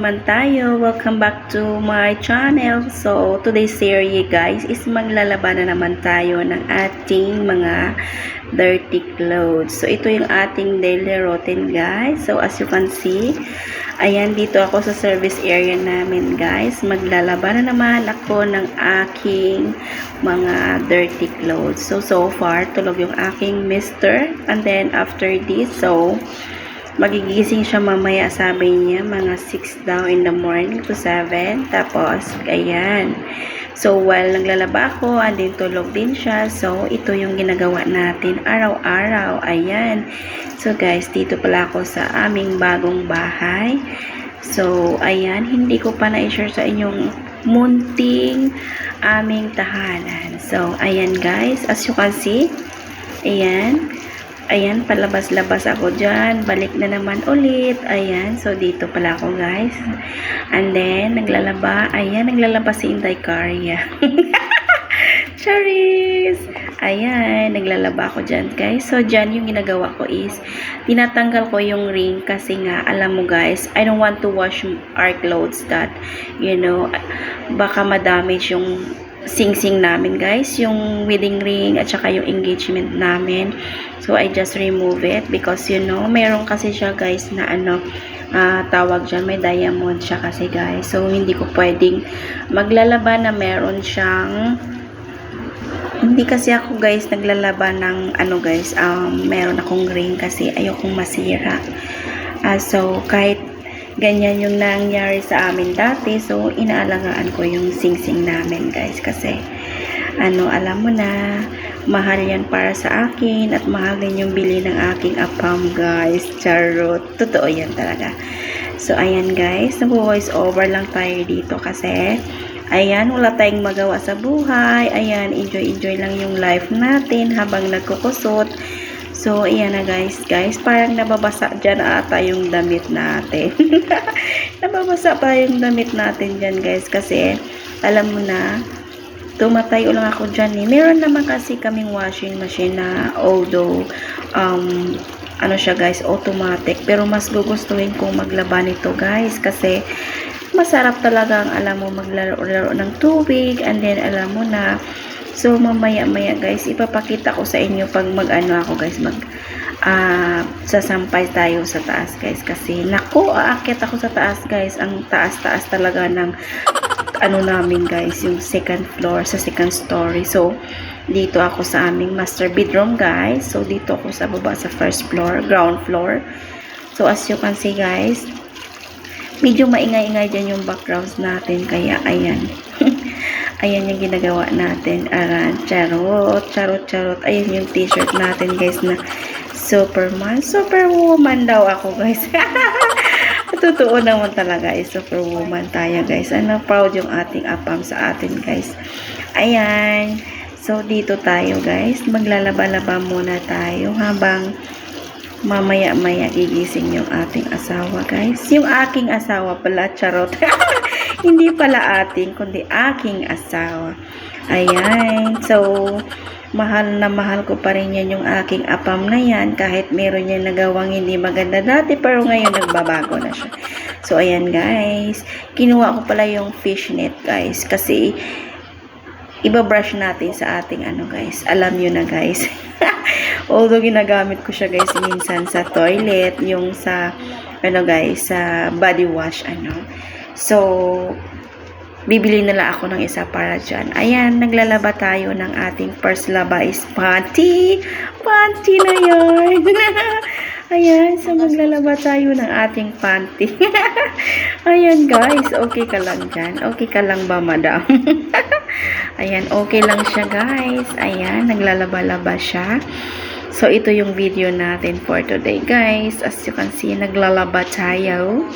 naman tayo. Welcome back to my channel. So, today's series guys is maglalaba na naman tayo ng ating mga dirty clothes. So, ito yung ating daily routine guys. So, as you can see, ayan, dito ako sa service area namin guys. Maglalaba na naman ako ng aking mga dirty clothes. So far, tulog yung aking mister. And then, after this, so, magigising siya mamaya, sabi niya, mga 6 daw in the morning to 7. Tapos, ayan. So, while naglalaba ako, andin tulog din siya. So, ito yung ginagawa natin araw-araw. Ayan. So, guys, dito pala ako sa aming bagong bahay. So, ayan. Hindi ko pa na-share sa inyong munting aming tahanan. So, ayan, guys. As you can see, ayan. Ayan, palabas-labas ako dyan. Balik na naman ulit. Ayan, so dito pala ako guys. And then, naglalaba. Ayan, naglalaba si Inday Karya. Charis! Ayan, naglalaba ako dyan guys. So, dyan yung ginagawa ko is, tinatanggal ko yung ring kasi nga, alam mo guys, I don't want to wash our clothes that, you know, baka madamage yung sing-sing namin guys, yung wedding ring at saka yung engagement namin. So I just remove it because you know, meron kasi siya guys na ano, tawag dyan, may diamond siya kasi guys. So hindi ko pwedeng maglalaba na meron siyang, hindi kasi ako guys naglalaba ng ano guys, meron akong ring kasi ayokong masira. So kahit ganyan yung nangyari sa amin dati. So, inaalagaan ko yung sing-sing namin, guys. Kasi, ano, alam mo na, mahal yan para sa akin at mahal din yung bili ng aking apam, guys. Charot. Totoo yan talaga. So, ayan, guys. Nag-voice over lang tayo dito kasi, ayan, wala tayong magawa sa buhay. Ayan, enjoy-enjoy lang yung life natin habang nagkukusot. So, ayan na guys. Guys, parang nababasa dyan ata yung damit natin. Nababasa pa yung damit natin dyan guys. Kasi, alam mo na, tumatayo lang ako dyan eh. Meron naman kasi kaming washing machine na although, ano siya guys, automatic. Pero mas gugustuhin kong maglaba nito guys. Kasi, masarap talaga ang alam mo maglaro-laro ng tubig. And then, alam mo na, so, mamaya-maya guys, ipapakita ko sa inyo pag mag-ano ako guys, sasampay tayo sa taas guys. Kasi, naku, aakyat ako sa taas guys. Ang taas-taas talaga ng, ano namin guys, yung second floor, sa second story. So, dito ako sa aming master bedroom guys. So, dito ako sa baba sa first floor, ground floor. So, as you can see guys, medyo maingay-ingay dyan yung backgrounds natin. Kaya, ayan. Ayan yung ginagawa natin. Charot, charot, charot. Ayan yung t-shirt natin guys na Superman. Superwoman daw ako guys. Totoo naman talaga ay superwoman tayo guys. Ano, proud yung ating apam sa atin guys. Ayan. So, dito tayo guys. Maglalaba-laba muna tayo habang mamaya-maya gigising yung ating asawa guys. Yung aking asawa pala, charot. Hindi pala ating, kundi aking asawa. Ayan. So, mahal na mahal ko pa rin yan yung aking apam na yan. Kahit meron yan nagawang hindi maganda dati, pero ngayon nagbabago na siya. So, ayan guys. Kinuha ko pala yung fishnet guys. Kasi, ibabrush natin sa ating ano guys. Alam nyo na guys. Although ginagamit ko siya guys minsan sa toilet, yung sa ano guys, sa body wash ano. So, bibili nila ako ng isa para dyan. Ayan, naglalaba tayo ng ating first laba is panty. Panty na yan. Ayan, so maglalaba tayo ng ating panty. Ayan guys, okay ka lang dyan. Okay ka lang ba madam? Ayan, okay lang siya guys. Ayan, naglalaba-laba siya. So, ito yung video natin for today guys. As you can see, naglalaba tayo.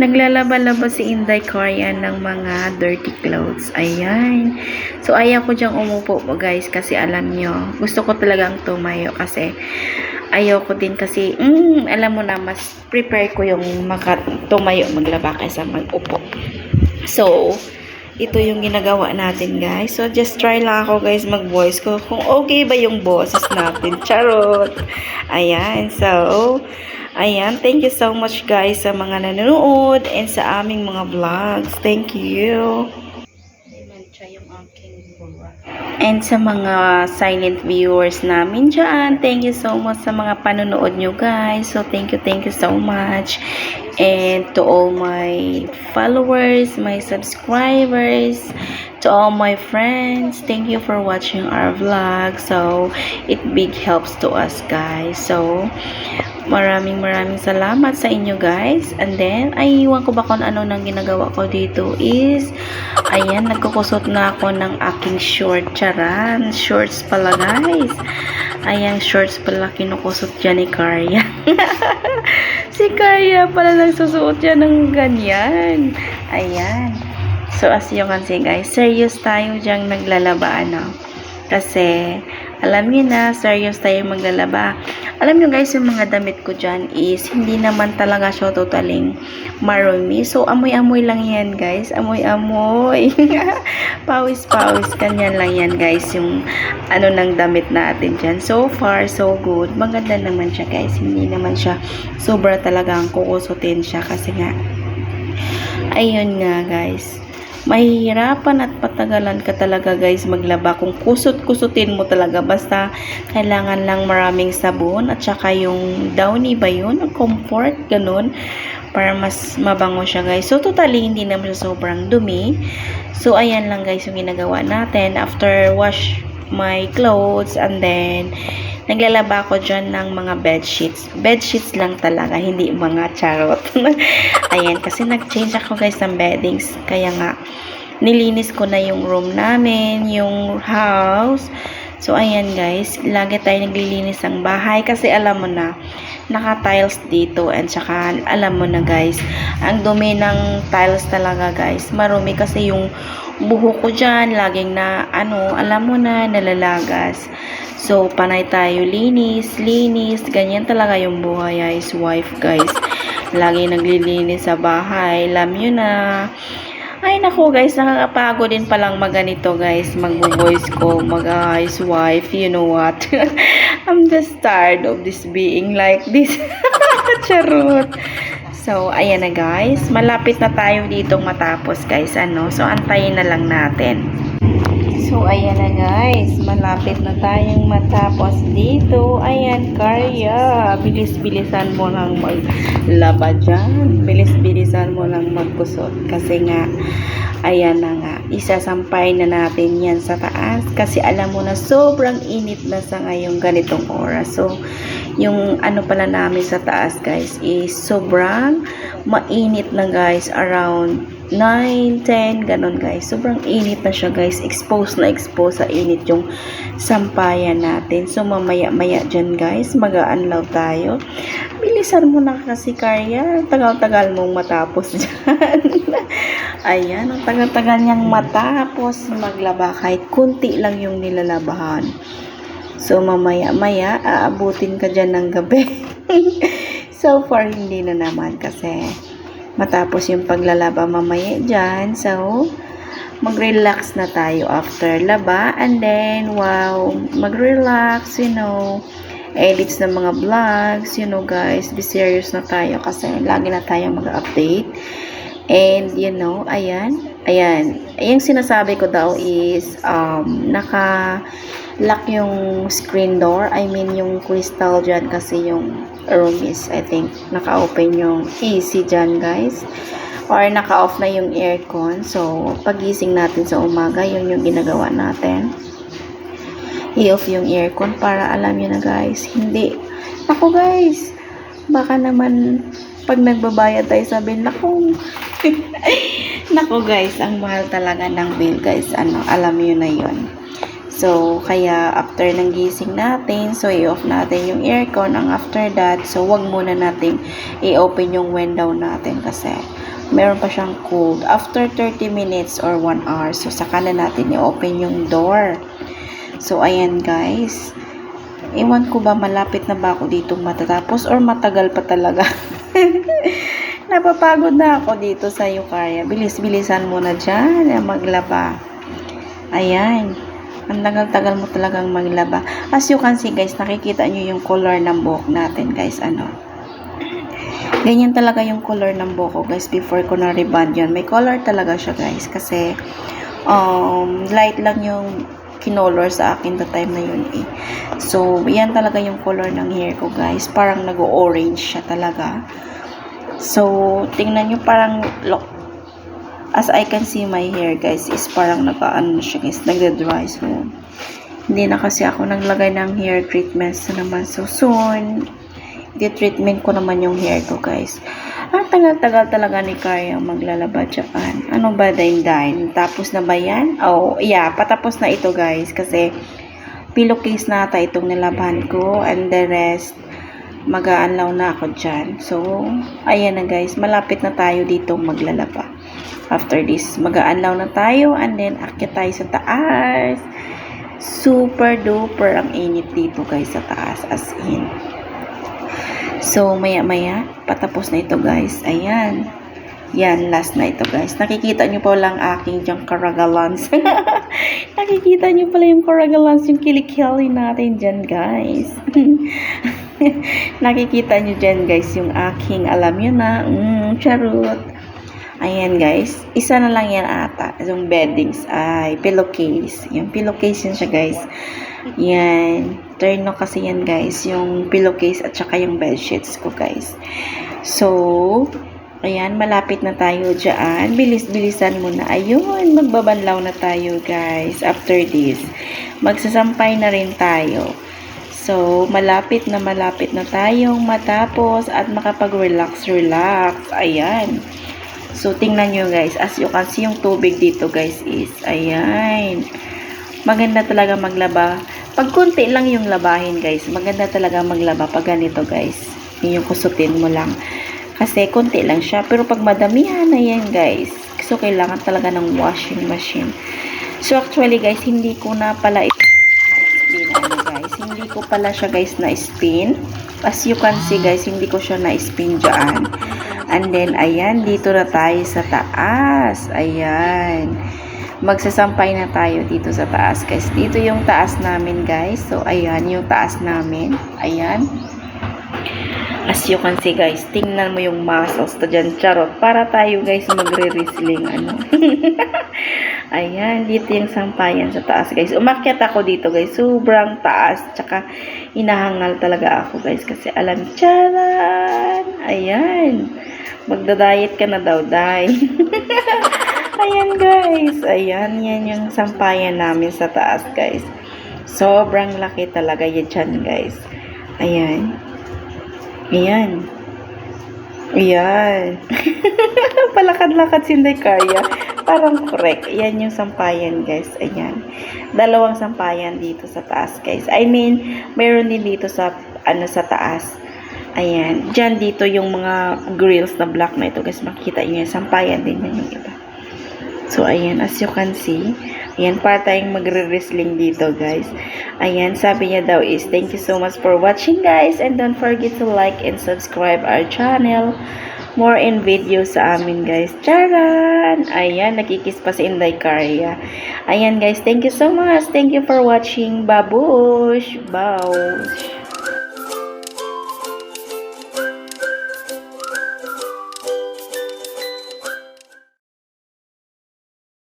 Naglalaba-laba si Inday Karya ng mga dirty clothes. Ayan. So, ayaw ko dyang umupo po guys kasi alam nyo, gusto ko talagang tumayo kasi ayaw ko din kasi, alam mo na, mas prepare ko yung tumayo maglaba kaysa mag-upo. So, ito yung ginagawa natin guys. So, just try lang ako guys mag-voice ko kung okay ba yung boses natin. Charot! Ayan. So, Ayan, thank you so much guys sa mga nanonood and sa aming mga vlogs. Thank you. And sa mga silent viewers namin dyan, thank you so much sa mga panonood nyo guys. So thank you so much. And to all my followers, my subscribers, to all my friends, thank you for watching our vlog. So it big helps to us guys. So maraming salamat sa inyo guys. And then, ay iwan ko ba kung ano nang ginagawa ko dito is, ayan, nagkukusot na ako ng aking short. Charan, shorts pala guys. Ayan, shorts pala kinukusot dyan ni Karya. Si Karya pala nagsusuot dyan ng ganyan. Ayan. So, as you can see guys, serious tayo dyan naglalaba, ano. Kasi, alam niyo na, serious tayo maglalaba. Alam niyo guys, yung mga damit ko dyan is, hindi naman talaga siya totaling marumi. So, amoy-amoy lang yan guys. Amoy-amoy. Pawis-pawis. Kanyan lang yan guys, yung ano ng damit natin dyan. So far, so good. Maganda naman siya guys. Hindi naman siya sobra talagang kukusutin siya. Kasi nga, ayun nga guys. Mahihirapan at patagalan ka talaga guys maglaba kung kusot-kusutin mo talaga, basta kailangan lang maraming sabon at saka yung downy ba yun, comfort, ganun, para mas mabango siya guys. So totally hindi naman siya sobrang dumi. So ayan lang guys yung ginagawa natin after wash my clothes, and then naglalaba ko dyan ng mga bedsheets lang talaga, hindi mga charot. Ayan, kasi nag-change ako guys ng beddings, kaya nga nilinis ko na yung room namin, yung house. So ayan guys, lagi tayo naglilinis ng bahay kasi alam mo na, naka-tiles dito, and saka alam mo na guys, ang dumi ng tiles talaga guys, marumi kasi yung buhok ko dyan, laging na ano, alam mo na, nalalagas. So, panay tayo, linis, ganyan talaga yung buhay guys, wife guys. Lagi naglilinis sa bahay, alam nyo na. Ay naku guys, nakakapagod din palang maganito guys, magbo-voice ko, mag-housewife, you know what. I'm just tired of this being like this. Charot. So, ayan na guys, malapit na tayo ditong matapos guys, ano. So, antayin na lang natin. So, ayan na guys, malapit na tayong matapos dito. Ayan, Karya, bilis-bilisan mo lang maglaba dyan. Bilis-bilisan mo lang magkusot. Kasi nga, ayan na nga, isasampay na natin yan sa taas. Kasi alam mo na, sobrang init na sa ngayong ganitong oras. So, yung ano pala namin sa taas guys is sobrang mainit na guys, around 9, 10, ganun guys. Sobrang init na siya guys. Exposed sa init yung sampayan natin. So mamaya-maya dyan guys, mag-a-unload tayo. Bilisan mo na kasi Karya. Tagal-tagal mong matapos dyan. Ayan, ang tagal-tagal niyang matapos maglaba. Kahit kunti lang yung nilalabahan. So mamaya-maya, aabutin ka dyan ng gabi. So far, hindi na naman kasi matapos yung paglalaba mamaya dyan. So, mag-relax na tayo after laba. And then, wow, mag-relax, you know, edits ng mga vlogs, you know guys, be serious na tayo kasi lagi na tayo mag-update. And, you know, ayan, yung sinasabi ko daw is, naka-lock yung screen door, I mean, yung crystal dyan kasi yung room is, I think, naka-open yung AC dyan, guys. Or naka-off na yung aircon. So, pagising natin sa umaga, yun yung ginagawa natin. I-off yung aircon para alam nyo na, guys. Hindi. Ako, guys, baka naman, pag nagbabayad tayo, sabihin, naku, guys, ang mahal talaga ng bill, guys. Ano, alam nyo na yun. So, kaya after ng gising natin, so i-off natin yung aircon. Ang after that, so wag muna natin i-open yung window natin kasi meron pa siyang cold. After 30 minutes or 1 hour, so saka na natin i-open yung door. So, ayan guys. Iwan ko ba malapit na ba ako dito matatapos or matagal pa talaga? Napapagod na ako dito sa Karya. Bilis-bilisan mo na dyan maglaba. Ayan. Ang tagal-tagal mo talagang maglaba. As you can see guys, nakikita nyo yung color ng buhok natin guys. Ano? Ganyan talaga yung color ng buhok ko guys before ko na rebond yan. May color talaga siya guys kasi light lang yung kinolor sa akin the time na yun eh. So, yan talaga yung color ng hair ko guys. Parang nag-orange siya talaga. So, tingnan nyo parang as I can see my hair guys is parang naka-ano siya guys, nagda-dry. So, hindi na kasi ako naglagay ng hair treatments na naman. So, soon, i-treatment ko naman yung hair ko guys. Ang tagal-tagal talaga ni Kaya maglalaba Japan. Ano ba din? Tapos na ba yan? Oh, yeah, patapos na ito guys. Kasi, pillowcase na ata itong nilaban ko. And the rest, mag-aanlaw na ako dyan. So, ayan na guys. Malapit na tayo dito maglalaba. After this, mag-aanlaw na tayo. And then, akyat tayo sa taas. Super duper ang init dito guys sa taas. As in. So, maya-maya, patapos na ito guys. Ayan. Yan, last na ito guys. Nakikita nyo po lang aking diyang karagalans. Nakikita nyo pala yung karagalans, yung kilikili natin dyan guys. Nakikita nyo dyan guys, yung aking, alam nyo na, charot. Ayan guys, isa na lang yan ata. Yung beddings ay pillowcase. Yung pillowcase yun siya guys. Yan. Turno kasi yan guys. Yung pillowcase at saka yung bedsheets ko guys. So, ayan. Malapit na tayo dyan. Bilis-bilisan muna. Ayun. Magbabanlaw na tayo guys. After this, magsasampay na rin tayo. So, malapit na tayong matapos at makapag-relax. Ayan. So, tingnan nyo guys. As you can see, yung tubig dito guys is, ayan. Maganda talaga maglaba. Pag konti lang yung labahin guys, maganda talaga maglaba pag ganito guys. Yung kusutin mo lang. Kasi konti lang siya. Pero pag madamihan na yan guys, so kailangan talaga ng washing machine. So, actually guys, hindi ko na pala guys. Hindi ko pala siya guys na-spin. As you can see guys, hindi ko siya na-spin dyan. And then, ayan, dito na tayo sa taas. Ayan. Magsasampay na tayo dito sa taas. Guys, dito yung taas namin, guys. So, ayan, yung taas namin. Ayan. As you can see, guys, tingnan mo yung muscles to dyan. Charot. Para tayo, guys, magre-wrestling. Ano. Ayan, dito yung sampayan sa taas, guys. Umakyat ako dito, guys. Sobrang taas. Tsaka, inahangal talaga ako, guys. Kasi, alam, charan. Ayan. Magda-diet ka na daw, day. Ayan, guys. Ayan, yan yung sampayan namin sa taas, guys. Sobrang laki talaga yan dyan, guys. Ayan. Ayan. Ayan. Palakad-lakad sinday kaya. Parang correct. Ayan yung sampayan, guys. Ayan. Dalawang sampayan dito sa taas, guys. I mean, mayroon din dito sa, sa taas. Ayan. Diyan dito yung mga grills na black na ito, guys. Makikita nyo yung sampayan din yan yung iba. So, ayan. As you can see, ayan. Para tayong magre-wrestling dito, guys. Ayan. Sabi niya daw is, thank you so much for watching, guys. And don't forget to like and subscribe our channel. More in videos sa amin, guys. Charan! Ayan. Nakikis pa si Inday Karya. Ayan, guys. Thank you so much. Thank you for watching. Babush! Babush!